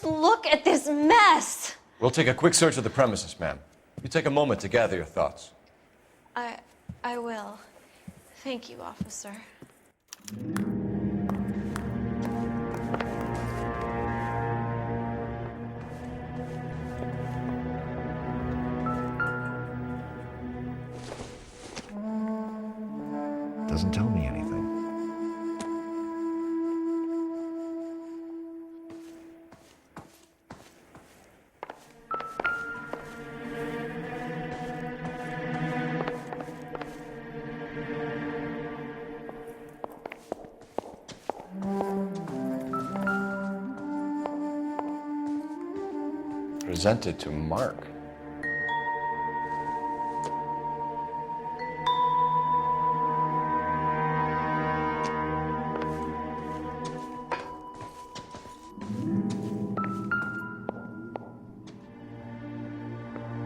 Look at this mess! We'll take a quick search of the premises, ma'am. You take a moment to gather your thoughts. I will. Thank you, officer. Doesn't tell me anything. Presented to Mark.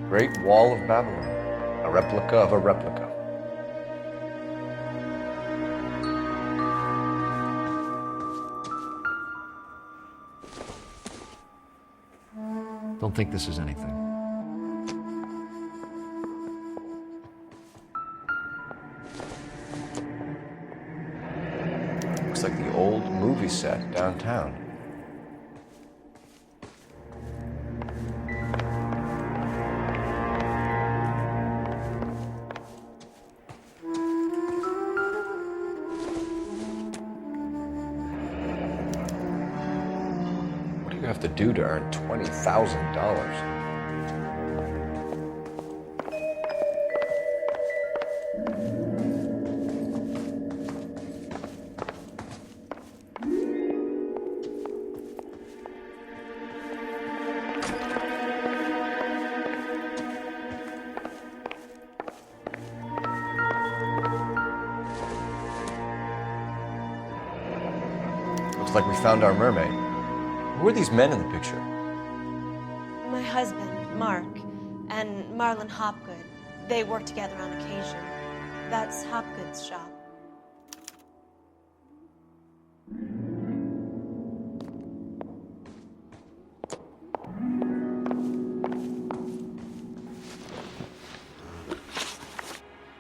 Great Wall of Babylon, a replica of a replica. Don't think this is anything. Looks like the old movie set downtown. What do you have to do to earn $20,000? Looks like we found our mermaid. Who are these men in the picture? My husband, Mark, and Marlon Hopgood. They work together on occasion. That's Hopgood's shop.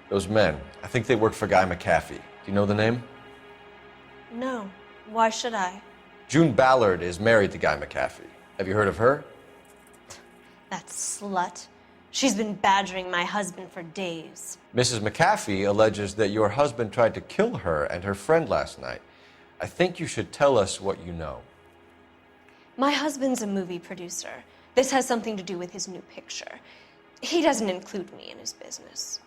Those men, I think they work for Guy McAfee. Do you know the name? No. Why should I? June Ballard is married to Guy McAfee. Have you heard of her? That slut. She's been badgering my husband for days. Mrs. McAfee alleges that your husband tried to kill her and her friend last night. I think you should tell us what you know. My husband's a movie producer. This has something to do with his new picture. He doesn't include me in his business.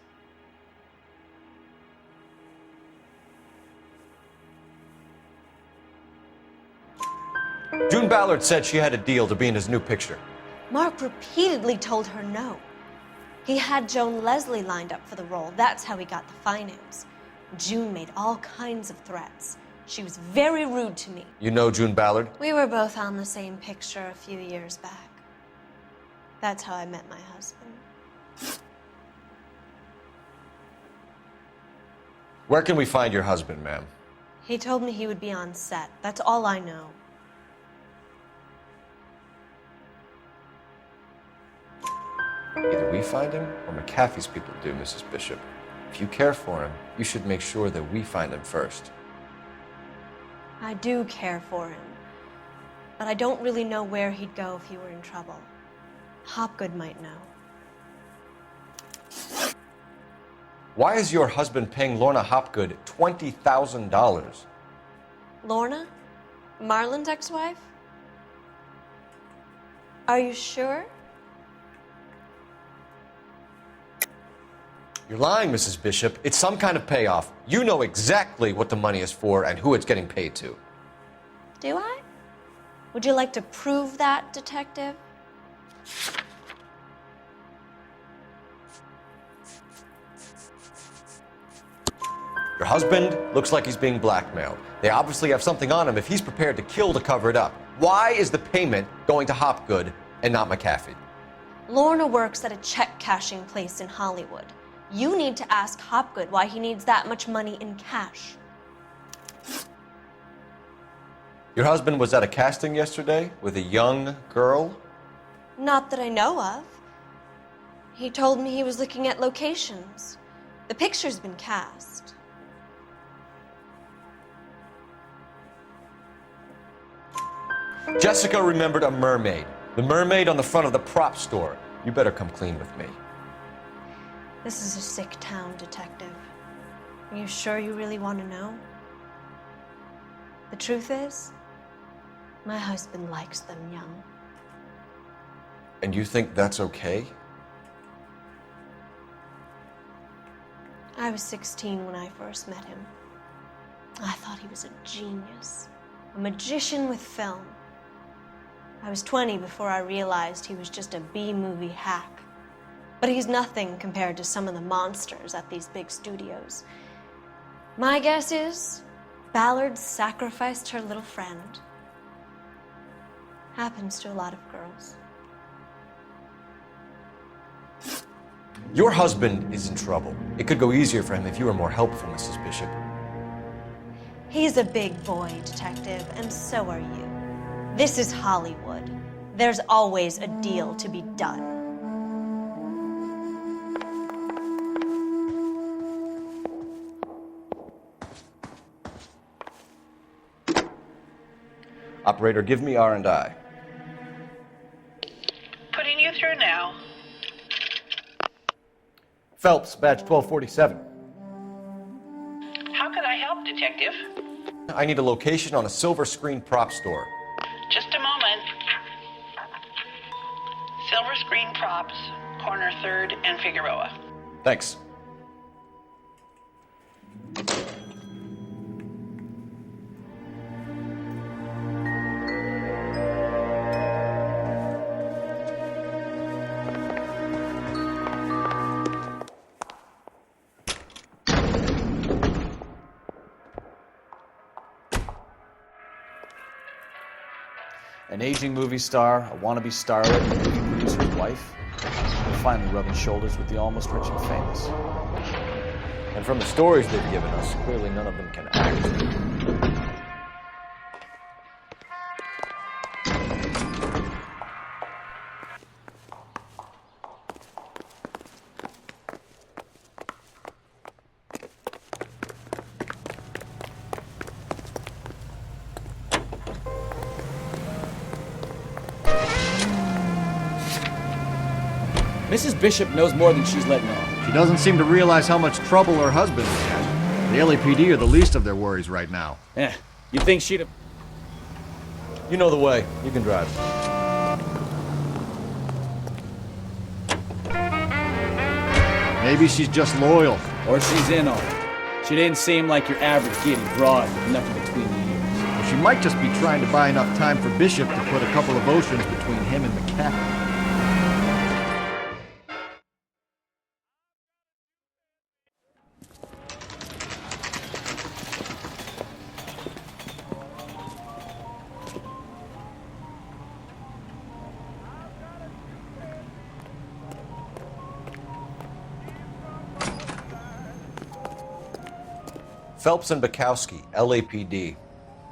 June Ballard said she had a deal to be in his new picture. Mark repeatedly told her no. He had Joan Leslie lined up for the role. That's how he got the finance. June made all kinds of threats. She was very rude to me. You know June Ballard? We were both on the same picture a few years back. That's how I met my husband. Where can we find your husband, ma'am? He told me he would be on set. That's all I know. Either we find him or McAfee's people do, Mrs. Bishop. If you care for him, you should make sure that we find him first. I do care for him, but I don't really know where he'd go if he were in trouble. Hopgood might know. Why is your husband paying Lorna Hopgood $20,000? Lorna? Marlon's ex-wife? Are you sure? You're lying, Mrs. Bishop. It's some kind of payoff. You know exactly what the money is for and who it's getting paid to. Do I? Would you like to prove that, detective? Your husband looks like he's being blackmailed. They obviously have something on him if he's prepared to kill to cover it up. Why is the payment going to Hopgood and not McAfee? Lorna works at a check-cashing place in Hollywood. You need to ask Hopgood why he needs that much money in cash. Your husband was at a casting yesterday with a young girl? Not that I know of. He told me he was looking at locations. The picture's been cast. Jessica remembered a mermaid. The mermaid on the front of the prop store. You better come clean with me. This is a sick town, Detective. Are you sure you really want to know? The truth is, my husband likes them young. And you think that's okay? I was 16 when I first met him. I thought he was a genius, a magician with film. I was 20 before I realized he was just a B-movie hack. But he's nothing compared to some of the monsters at these big studios. My guess is Ballard sacrificed her little friend. Happens to a lot of girls. Your husband is in trouble. It could go easier for him if you were more helpful, Mrs. Bishop. He's a big boy, Detective, and so are you. This is Hollywood. There's always a deal to be done. Operator, give me R&I. Putting you through now. Phelps, badge 1247. How can I help, Detective? I need a location on a silver screen prop store. Just a moment. Silver Screen Props, corner 3rd and Figueroa. Thanks. An aging movie star, a wannabe starlet, and a movie producer's wife. They're finally rubbing shoulders with the almost rich and famous. And from the stories they've given us, clearly none of them can act. Mrs. Bishop knows more than she's letting on. She doesn't seem to realize how much trouble her husband is in. The LAPD are the least of their worries right now. You'd think she'd have... You know the way. You can drive. Maybe she's just loyal. Or she's in on it. She didn't seem like your average giddy broad with nothing between the ears. Or she might just be trying to buy enough time for Bishop to put a couple of oceans between him and the captain. Phelps and Bukowski, LAPD.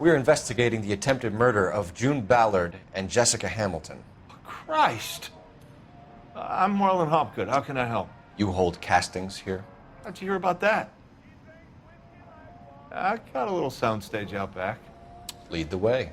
We're investigating the attempted murder of June Ballard and Jessica Hamilton. Christ! I'm Marlon Hopgood. How can I help? You hold castings here? How'd you hear about that? I got a little soundstage out back. Lead the way.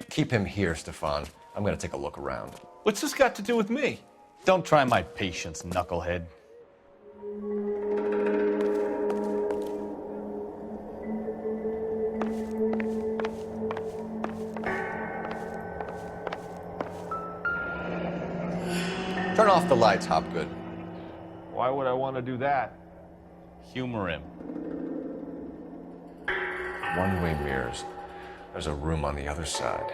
Keep him here, Stefan. I'm gonna take a look around. What's this got to do with me? Don't try my patience, knucklehead. Turn off the lights, Hopgood. Why would I want to do that? Humor him. one-way mirrors. There's a room on the other side.